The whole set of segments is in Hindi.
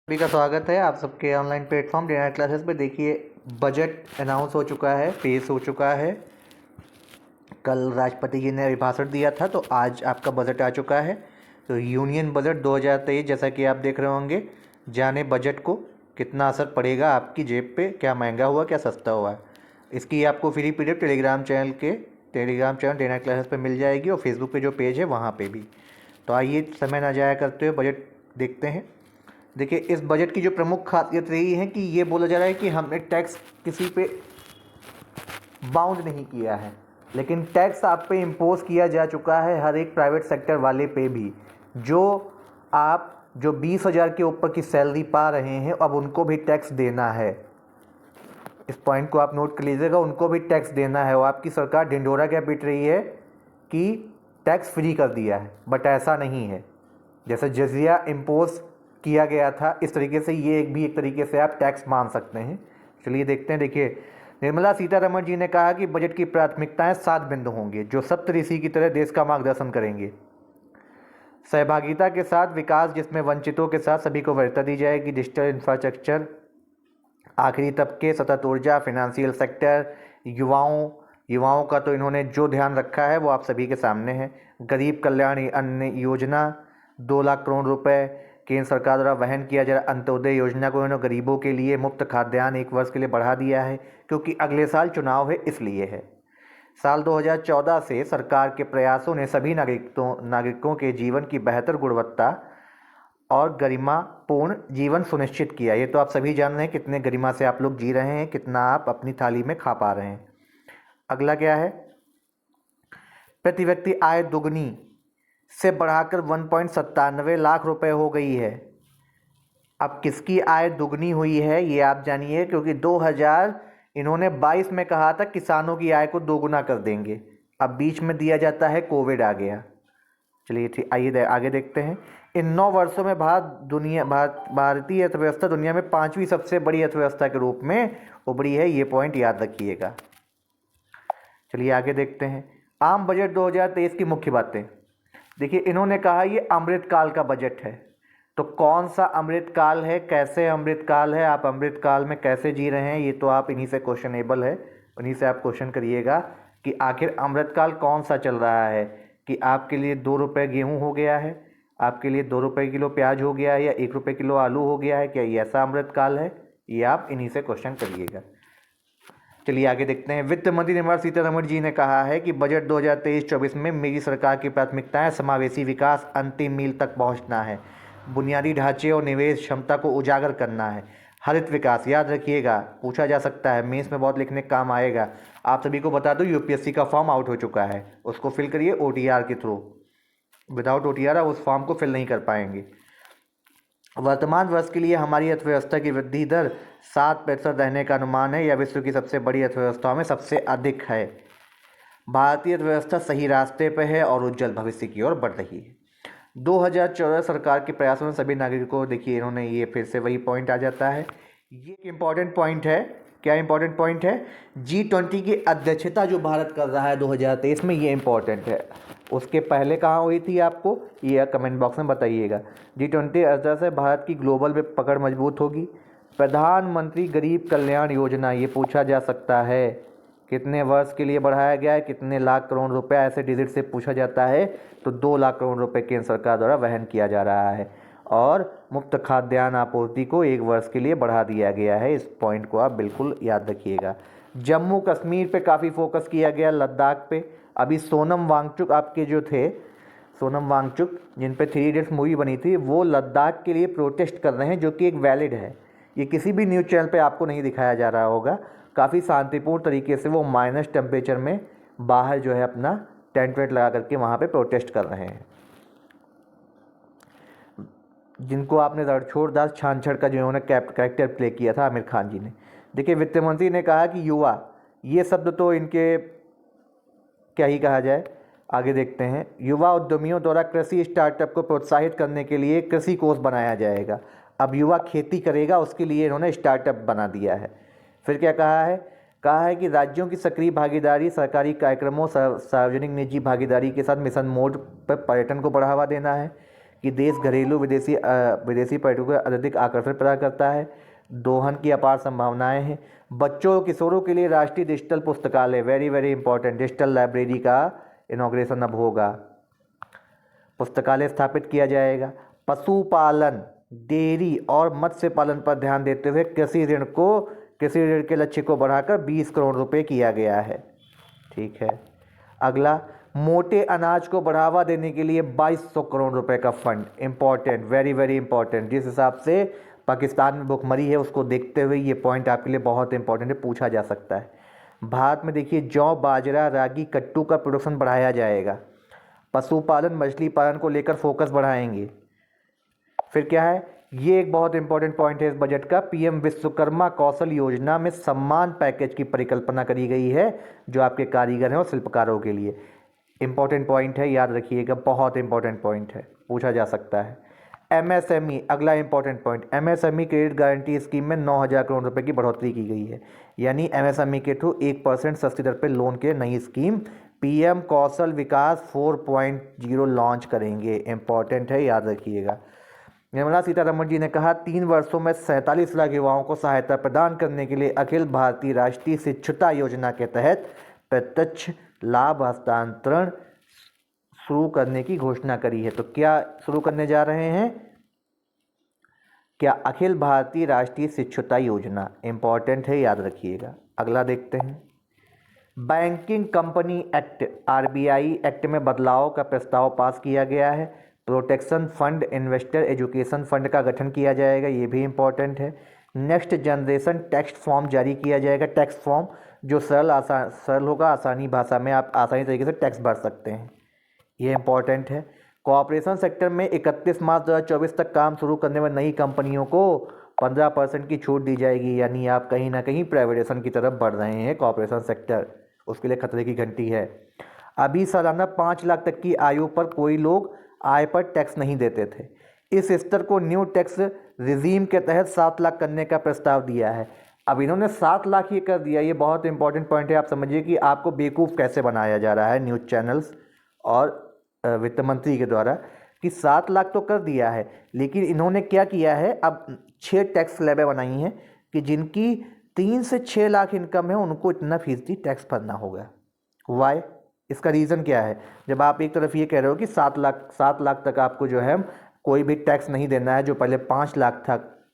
सभी का स्वागत है आप सबके ऑनलाइन प्लेटफॉर्म डेना क्लासेस पे। देखिए, बजट अनाउंस हो चुका है, पेश हो चुका है। कल राष्ट्रपति जी ने अभिभाषण दिया था, तो आज आपका बजट आ चुका है। तो यूनियन बजट 2023, जैसा कि आप देख रहे होंगे, जाने बजट को कितना असर पड़ेगा आपकी जेब पे, क्या महंगा हुआ क्या सस्ता हुआ। इसकी आपको फ्री पीडीएफ टेलीग्राम चैनल डेना क्लासेस पे मिल जाएगी, और फेसबुक पे जो पेज है वहाँ पे भी। तो आइए समय ना जाया करते हुए बजट देखते हैं। देखिए, इस बजट की जो प्रमुख खासियत रही है कि ये बोला जा रहा है कि हमने टैक्स किसी पे बाउंड नहीं किया है, लेकिन टैक्स आप पे इम्पोज किया जा चुका है हर एक प्राइवेट सेक्टर वाले पे भी। जो 20,000 के ऊपर की सैलरी पा रहे हैं, अब उनको भी टैक्स देना है। इस पॉइंट को आप नोट कर लीजिएगा, उनको भी टैक्स देना है। और आपकी सरकार ढिंढोरा क्या पीट रही है कि टैक्स फ्री कर दिया है, बट ऐसा नहीं है। जैसे जजिया इम्पोज किया गया था, इस तरीके से ये एक तरीके से आप टैक्स मान सकते हैं। चलिए देखते हैं। देखिए, निर्मला सीतारमण जी ने कहा कि बजट की प्राथमिकताएं 7 बिंदु होंगे, जो सप्तऋषि की तरह देश का मार्गदर्शन करेंगे। सहभागिता के साथ विकास, जिसमें वंचितों के साथ सभी को वरीयता दी जाएगी। डिजिटल इंफ्रास्ट्रक्चर, आखिरी तबके, सतत ऊर्जा, फाइनेंशियल सेक्टर, युवाओं का तो इन्होंने जो ध्यान रखा है वो आप सभी के सामने है। गरीब कल्याण अन्न योजना 2 लाख करोड़ रुपए केंद्र सरकार द्वारा वहन किया जा रहा। अंत्योदय योजना को इन्होंने गरीबों के लिए मुफ्त खाद्यान्न 1 वर्ष के लिए बढ़ा दिया है, क्योंकि अगले साल चुनाव है, इसलिए है। साल 2014 से सरकार के प्रयासों ने सभी नागरिकों के जीवन की बेहतर गुणवत्ता और गरिमापूर्ण जीवन सुनिश्चित किया। ये तो आप सभी जान रहे हैं कितने गरिमा से आप लोग जी रहे हैं, कितना आप अपनी थाली में खा पा रहे हैं। अगला क्या है? प्रति व्यक्ति आय दुगनी से बढ़ाकर 1.97 लाख रुपए हो गई है। अब किसकी आय दुगनी हुई है ये आप जानिए, क्योंकि 2022 में कहा था किसानों की आय को दोगुना कर देंगे। अब बीच में दिया जाता है कोविड आ गया। चलिए ठीक, आइए आगे देखते हैं। इन 9 वर्षों में भारतीय अर्थव्यवस्था दुनिया में 5वीं सबसे बड़ी अर्थव्यवस्था के रूप में उभरी है। ये पॉइंट याद रखिएगा। चलिए आगे देखते हैं। आम बजट 2023 की मुख्य बातें। देखिए, इन्होंने कहा ये अमृतकाल का बजट है। तो कौन सा अमृतकाल है, कैसे अमृतकाल है, आप अमृतकाल में कैसे जी रहे हैं, ये तो आप इन्हीं से क्वेश्चनेबल है। उन्हीं से आप क्वेश्चन करिएगा कि आखिर अमृतकाल कौन सा चल रहा है। कि आपके लिए 2 रुपये गेहूँ हो गया है, आपके लिए 2 रुपये किलो प्याज हो गया है, या 1 रुपये किलो आलू हो गया है, क्या ये ऐसा अमृतकाल है? ये आप इन्हीं से क्वेश्चन करिएगा। चलिए आगे देखते हैं। वित्त मंत्री निर्मला सीतारमण जी ने कहा है कि बजट 2023-24 में मेरी सरकार की प्राथमिकताएं समावेशी विकास, अंतिम मील तक पहुंचना है, बुनियादी ढांचे और निवेश क्षमता को उजागर करना है, हरित विकास। याद रखिएगा, पूछा जा सकता है, मेंस में बहुत लिखने काम आएगा। आप सभी को बता दूं, यूपीएससी का फॉर्म आउट हो चुका है, उसको फिल करिए ओटीआर के थ्रू। विदाउट ओटीआर आप उस फॉर्म को फिल नहीं कर पाएंगे। वर्तमान वर्ष के लिए हमारी अर्थव्यवस्था की वृद्धि दर 7% रहने का अनुमान है। यह विश्व की सबसे बड़ी अर्थव्यवस्थाओं में सबसे अधिक है। भारतीय अर्थव्यवस्था सही रास्ते पर है और उज्जवल भविष्य की ओर बढ़ रही है। 2014 सरकार के प्रयासों में सभी नागरिकों को, देखिए इन्होंने ये फिर से वही पॉइंट आ जाता है। ये एक इम्पॉर्टेंट पॉइंट है। क्या इम्पॉर्टेंट पॉइंट है? G20 की अध्यक्षता जो भारत कर रहा है 2023 में, ये इम्पॉर्टेंट है। उसके पहले कहाँ हुई थी आपको, ये कमेंट बॉक्स में बताइएगा। G20 अध्यक्षता से भारत की ग्लोबल में पकड़ मजबूत होगी। प्रधानमंत्री गरीब कल्याण योजना, ये पूछा जा सकता है कितने वर्ष के लिए बढ़ाया गया है, कितने लाख करोड़ रुपए, ऐसे डिजिट से पूछा जाता है। तो 2 लाख करोड़ रुपए केंद्र सरकार द्वारा वहन किया जा रहा है, और मुफ्त खाद्यान्न आपूर्ति को 1 वर्ष के लिए बढ़ा दिया गया है। इस पॉइंट को आप बिल्कुल याद रखिएगा। जम्मू कश्मीर पे काफ़ी फोकस किया गया, लद्दाख पे। अभी सोनम वांगचुक आपके जो थे, सोनम वांगचुक जिन पे 3 इडियट्स मूवी बनी थी, वो लद्दाख के लिए प्रोटेस्ट कर रहे हैं, जो कि एक वैलिड है। ये किसी भी न्यूज़ चैनल पे आपको नहीं दिखाया जा रहा होगा। काफ़ी शांतिपूर्ण तरीके से वो माइनस टेम्परेचर में बाहर जो है अपना टेंट वेंट लगा करके वहाँ पे प्रोटेस्ट कर रहे हैं, जिनको आपने रणछोड़ दास छानछड़ का जो उन्होंने कैरेक्टर प्ले किया था आमिर खान जी ने। देखिए, वित्त मंत्री ने कहा कि युवा, ये शब्द तो इनके क्या ही कहा जाए। आगे देखते हैं। युवा उद्यमियों द्वारा कृषि स्टार्टअप को प्रोत्साहित करने के लिए कृषि कोष बनाया जाएगा। अब युवा खेती करेगा, उसके लिए इन्होंने स्टार्टअप बना दिया है। फिर क्या कहा है? कहा है कि राज्यों की सक्रिय भागीदारी, सरकारी कार्यक्रमों, सार्वजनिक निजी भागीदारी के साथ मिशन मोड पर पर्यटन को बढ़ावा देना है। कि देश घरेलू विदेशी पर्यटकों को अत्यधिक आकर्षण प्रदान करता है। दोहन की अपार संभावनाएं हैं। बच्चों और किशोरों के लिए राष्ट्रीय डिजिटल पुस्तकालय, very very important, digital library का इनॉग्रेशन अब होगा। पुस्तकालय स्थापित किया जाएगा। पशुपालन, डेयरी और मत्स्य पालन पर ध्यान देते हुए कृषि ऋण के लक्ष्य को बढ़ाकर 20 करोड़ रुपए किया गया है। ठीक है। अगला, मोटे अनाज को बढ़ावा देने के लिए 2200 करोड़ रुपए का fund, important, very very important. जिस हिसाब से पाकिस्तान में भुखमरी है उसको देखते हुए ये पॉइंट आपके लिए बहुत इंपॉर्टेंट है, पूछा जा सकता है। भारत में देखिए जौ, बाजरा, रागी, कट्टू का प्रोडक्शन बढ़ाया जाएगा। पशुपालन, मछली पालन को लेकर फोकस बढ़ाएंगे। फिर क्या है, ये एक बहुत इंपॉर्टेंट पॉइंट है इस बजट का, पीएम विश्वकर्मा कौशल योजना में सम्मान पैकेज की परिकल्पना करी गई है जो आपके कारीगर हैं और शिल्पकारों के लिए। इंपॉर्टेंट पॉइंट है, याद रखिएगा, बहुत इंपॉर्टेंट पॉइंट है, पूछा जा सकता है। एमएसएमई, अगला important point, MSME credit guarantee scheme में 9,000 करोड़ रुपए की बढ़ोतरी की गई है। यानी एमएसएमई के थ्रू 1% सस्ती दर पर लोन के नई स्कीम पीएम कौशल विकास 4.0 लॉन्च करेंगे। इंपॉर्टेंट है, याद रखिएगा। निर्मला सीतारमण जी ने कहा 3 वर्षों में 47 लाख युवाओं को सहायता प्रदान करने के लिए अखिल भारतीय राष्ट्रीय शिक्षुता योजना के तहत प्रत्यक्ष लाभ हस्तांतरण शुरू करने की घोषणा करी है। तो क्या शुरू करने जा रहे हैं? क्या अखिल भारतीय राष्ट्रीय शिक्षुता योजना, इंपॉर्टेंट है, याद रखिएगा। अगला देखते हैं, banking company act, RBI act में बदलाव का प्रस्ताव पास किया गया है। Protection fund, investor education fund का गठन किया जाएगा, ये भी इंपॉर्टेंट है। नेक्स्ट जनरेशन टैक्स फॉर्म जारी किया जाएगा, टैक्स फॉर्म जो सरल होगा, आसानी भाषा में आप आसानी तरीके से टैक्स भर सकते हैं, ये इंपॉर्टेंट है। कॉर्पोरेशन सेक्टर में 31 मार्च 2024 तक काम शुरू करने में नई कंपनियों को 15% की छूट दी जाएगी। यानी आप कहीं ना कहीं प्राइवेटाइजेशन की तरफ बढ़ रहे हैं कॉर्पोरेशन सेक्टर, उसके लिए खतरे की घंटी है। अभी सालाना 5 लाख तक की आयु पर कोई लोग आय पर टैक्स नहीं देते थे। इस स्तर को न्यू टैक्स रिजीम के तहत 7 लाख करने का प्रस्ताव दिया है। अब इन्होंने 7 लाख ही कर दिया, ये बहुत इंपॉर्टेंट पॉइंट है। आप समझिए कि आपको बेवकूफ़ कैसे बनाया जा रहा है न्यूज़ चैनल्स और वित्त मंत्री के द्वारा कि 7 लाख तो कर दिया है, लेकिन इन्होंने क्या किया है, अब 6 टैक्स स्लैबें बनाई हैं कि जिनकी 3 से 6 लाख इनकम है उनको इतना फीसदी टैक्स भरना होगा। वाई? इसका रीज़न क्या है? जब आप एक तरफ ये कह रहे हो कि 7 लाख तक आपको जो है कोई भी टैक्स नहीं देना है, जो पहले 5 लाख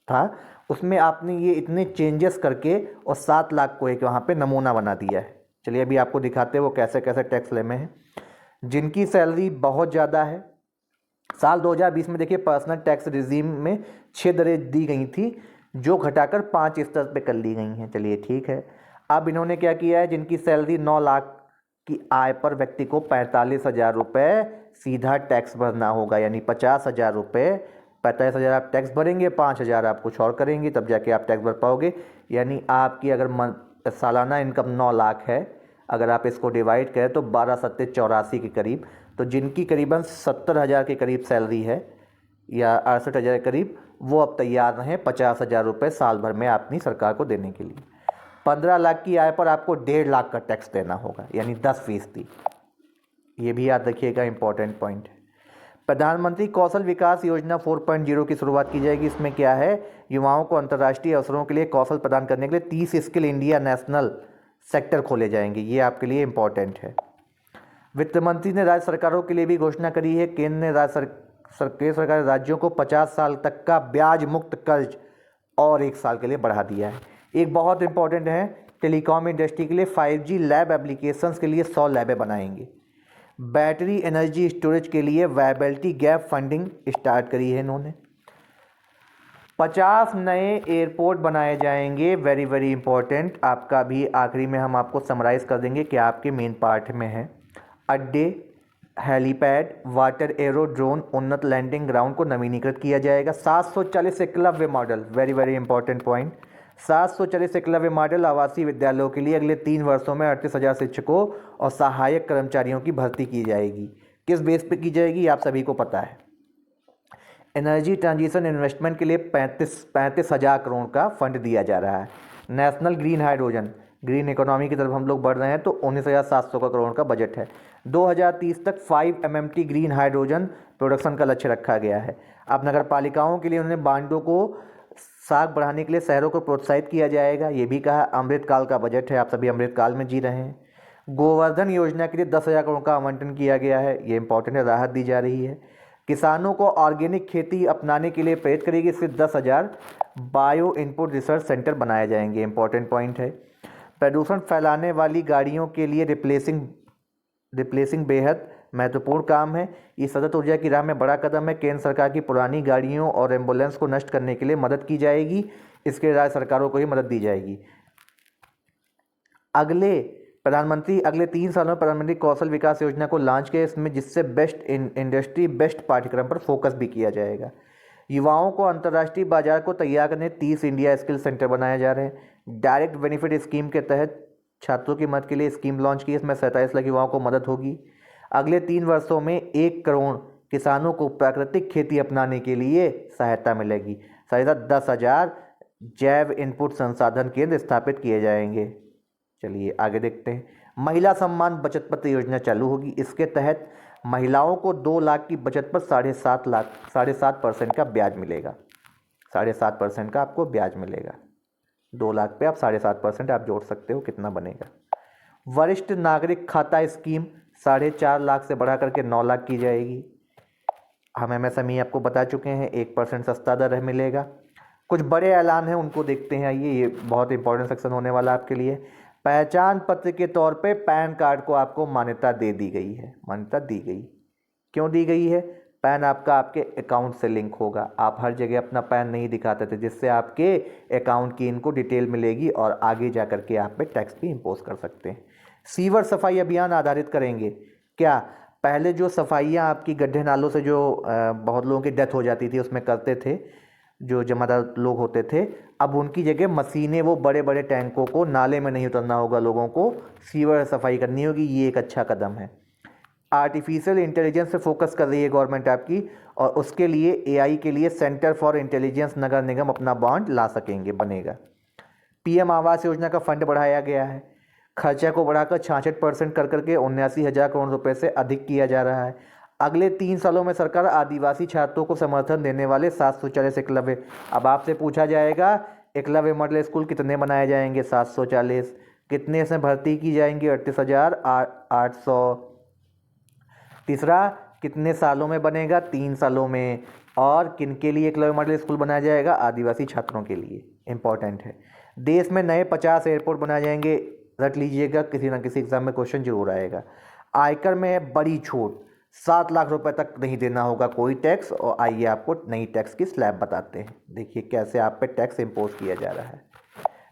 था उसमें आपने ये इतने चेंजेस करके और 7 लाख को एक वहाँ पे नमूना बना दिया है। चलिए अभी आपको दिखाते हैं वो कैसे कैसे टैक्स लेमे हैं। जिनकी सैलरी बहुत ज़्यादा है, साल 2020 में देखिए पर्सनल टैक्स रिजीम में 6 दरें दी गई थी जो घटाकर 5 स्तर पे कर ली गई हैं। चलिए ठीक है। अब इन्होंने क्या किया है, जिनकी सैलरी 9 लाख की आय पर व्यक्ति को 45,000 रुपये सीधा टैक्स भरना होगा। यानी 50,000 रुपये, 45,000 आप टैक्स भरेंगे, 5,000 आप कुछ और करेंगे, तब जाके आप टैक्स भर पाओगे। यानी आपकी अगर सालाना इनकम 9 लाख है, अगर आप इसको डिवाइड करें तो 12 सत्ते 84 के करीब, तो जिनकी करीबन 70,000 के करीब सैलरी है या 68,000 के करीब, वो अब तैयार रहें 50,000 रुपये साल भर में अपनी सरकार को देने के लिए। 15 लाख की आय पर आपको 1.5 लाख का टैक्स देना होगा, यानी 10%। ये भी याद रखिएगा, इंपॉर्टेंट पॉइंट है। प्रधानमंत्री कौशल विकास योजना 4.0 की शुरुआत की जाएगी। इसमें क्या है, युवाओं को अंतर्राष्ट्रीय अवसरों के लिए कौशल प्रदान करने के लिए 30 स्किल इंडिया नेशनल सेक्टर खोले जाएंगे। ये आपके लिए इंपॉर्टेंट है। वित्त मंत्री ने राज्य सरकारों के लिए भी घोषणा करी है। केंद्र ने केंद्र सरकार राज्यों को 50 साल तक का ब्याज मुक्त कर्ज और 1 साल के लिए बढ़ा दिया है। एक बहुत इंपॉर्टेंट है, टेलीकॉम इंडस्ट्री के लिए 5G लैब एप्लीकेशंस के लिए 100 लैबें बनाएंगे। बैटरी एनर्जी स्टोरेज के लिए वायबिलिटी गैप फंडिंग स्टार्ट करी है इन्होंने। 50 नए एयरपोर्ट बनाए जाएंगे, वेरी वेरी इंपॉर्टेंट। आपका भी आखिरी में हम आपको समराइज़ कर देंगे कि आपके मेन पार्ट में है। अड्डे, हेलीपैड, वाटर एरो ड्रोन, उन्नत लैंडिंग ग्राउंड को नवीनीकृत किया जाएगा। 740 Eklavya model, very very important point. 740 Eklavya model आवासीय विद्यालयों के लिए अगले 3 वर्षों में 38,000 शिक्षकों और सहायक कर्मचारियों की भर्ती की जाएगी। किस बेस पे की जाएगी आप सभी को पता है। एनर्जी ट्रांजिशन इन्वेस्टमेंट के लिए 35,000 करोड़ का फंड दिया जा रहा है। National green hydrogen, green economy की तरफ हम लोग बढ़ रहे हैं, तो 19,700 करोड़ का बजट है। 2030 तक 5 MMT ग्रीन हाइड्रोजन प्रोडक्शन का लक्ष्य रखा गया है। अब नगर पालिकाओं के लिए उन्होंने बांडों को साख बढ़ाने के लिए शहरों को प्रोत्साहित किया जाएगा, ये भी कहा। अमृतकाल का बजट है, आप सभी अमृतकाल में जी रहे हैं। गोवर्धन योजना के लिए 10,000 करोड़ का आवंटन किया गया है, ये इंपॉर्टेंट है, राहत दी जा रही है। किसानों को ऑर्गेनिक खेती अपनाने के लिए प्रेरित करेगी, इससे 10,000 बायो इनपुट रिसर्च सेंटर बनाए जाएंगे, इंपॉर्टेंट पॉइंट है। प्रदूषण फैलाने वाली गाड़ियों के लिए रिप्लेसिंग बेहद महत्वपूर्ण काम है। ये सतत ऊर्जा की राह में बड़ा कदम है। केंद्र सरकार की पुरानी गाड़ियों और एम्बुलेंस को नष्ट करने के लिए मदद की जाएगी, इसके लिए राज्य सरकारों को ही मदद दी जाएगी। अगले 3 सालों में प्रधानमंत्री कौशल विकास योजना को लॉन्च किया, इसमें जिससे बेस्ट इंडस्ट्री बेस्ट पाठ्यक्रम पर फोकस भी किया जाएगा। युवाओं को अंतर्राष्ट्रीय बाजार को तैयार करने 30 इंडिया स्किल सेंटर बनाए जा रहे हैं। डायरेक्ट बेनिफिट स्कीम के तहत छात्रों की मदद के लिए स्कीम लॉन्च की, इसमें 27 लाख युवाओं को मदद होगी। अगले 3 वर्षों में 1 करोड़ किसानों को प्राकृतिक खेती अपनाने के लिए सहायता मिलेगी। साथ ही 10,000 जैव इनपुट संसाधन केंद्र स्थापित किए जाएंगे। चलिए आगे देखते हैं। महिला सम्मान बचत पत्र योजना चालू होगी, इसके तहत महिलाओं को 2 लाख की बचत पर 7.5% का ब्याज मिलेगा। 7.5% का आपको ब्याज मिलेगा। 2 लाख पे आप 7.5% आप जोड़ सकते हो, कितना बनेगा। वरिष्ठ नागरिक खाता स्कीम 4.5 लाख से बढ़ा करके 9 लाख की जाएगी। हम MSME आपको बता चुके हैं, 1% सस्ता दर मिलेगा। कुछ बड़े ऐलान हैं, उनको देखते हैं आइए, ये बहुत इंपॉर्टेंट सेक्शन होने वाला आपके लिए। पहचान पत्र के तौर पे पैन कार्ड को आपको मान्यता दे दी गई है। मान्यता दी गई, क्यों दी गई है? पैन आपका आपके अकाउंट से लिंक होगा। आप हर जगह अपना पैन नहीं दिखाते थे, जिससे आपके अकाउंट की इनको डिटेल मिलेगी और आगे जा कर के आप पे टैक्स भी इम्पोज कर सकते हैं। सीवर सफाई अभियान आधारित करेंगे। क्या पहले जो सफाइयाँ आपकी गड्ढे नालों से जो बहुत लोगों की डेथ हो जाती थी उसमें करते थे, जो जमादार लोग होते थे, अब उनकी जगह मशीनें, वो बड़े बड़े टैंकों को नाले में नहीं उतरना होगा, लोगों को सीवर सफाई करनी होगी। ये एक अच्छा कदम है। आर्टिफिशियल इंटेलिजेंस पे फोकस कर रही है गवर्नमेंट आपकी, और उसके लिए AI के लिए सेंटर फॉर इंटेलिजेंस नगर निगम अपना बॉन्ड ला सकेंगे, बनेगा। PM आवास योजना का फंड बढ़ाया गया है। खर्चा को बढ़ाकर 66% कर करके 79,000 करोड़ रुपए से अधिक किया जा रहा है। अगले 3 सालों में सरकार आदिवासी छात्रों को समर्थन देने वाले 740 एकलव्य। अब आपसे पूछा जाएगा एकलव्य मॉडल स्कूल कितने बनाए जाएंगे? 740। कितने से भर्ती की जाएंगी? 38,800। तीसरा, कितने सालों में बनेगा? 3 सालों में। और किन के लिए एकलव्य मॉडल स्कूल बनाया जाएगा? आदिवासी छात्रों के लिए। इंपॉर्टेंट है। देश में नए 50 एयरपोर्ट बनाए जाएंगे, रख लीजिएगा, किसी ना किसी एग्जाम में क्वेश्चन जरूर आएगा। आयकर में है बड़ी छूट, 7 लाख रुपए तक नहीं देना होगा कोई टैक्स। और आइए आपको नई टैक्स की स्लैब बताते हैं। देखिए कैसे आप पे टैक्स इम्पोज किया जा रहा है।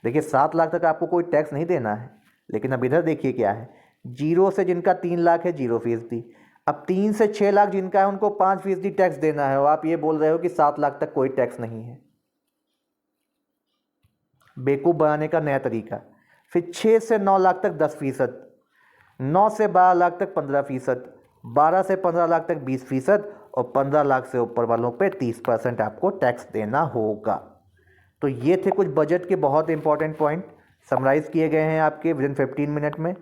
देखिए 7 लाख तक आपको कोई टैक्स नहीं देना है, लेकिन अब इधर देखिए क्या है। 0 से जिनका 3 लाख है 0%। अब 3 से 6 लाख जिनका है उनको 5% टैक्स देना है, और आप ये बोल रहे हो कि 7 लाख तक कोई टैक्स नहीं है। बेवकूफ़ बनाने का नया तरीका। फिर 6 से 9 लाख तक 10%, 9 से 12 लाख तक 15%, 12 से 15 लाख तक 20%, और 15 लाख से ऊपर वालों पे 30% आपको टैक्स देना होगा। तो ये थे कुछ बजट के बहुत इंपॉर्टेंट पॉइंट, समराइज़ किए गए हैं आपके विदिन 15 मिनट में।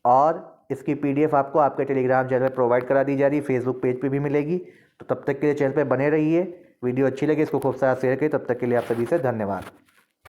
और इसकी PDF आपको आपके टेलीग्राम चैनल पर प्रोवाइड करा दी जा रही है, फेसबुक पेज पे भी मिलेगी। तो तब तक के लिए चैनल पे बने रहिए। वीडियो अच्छी लगे इसको खूब सारा शेयर करिए। तब तक के लिए आप सभी से धन्यवाद।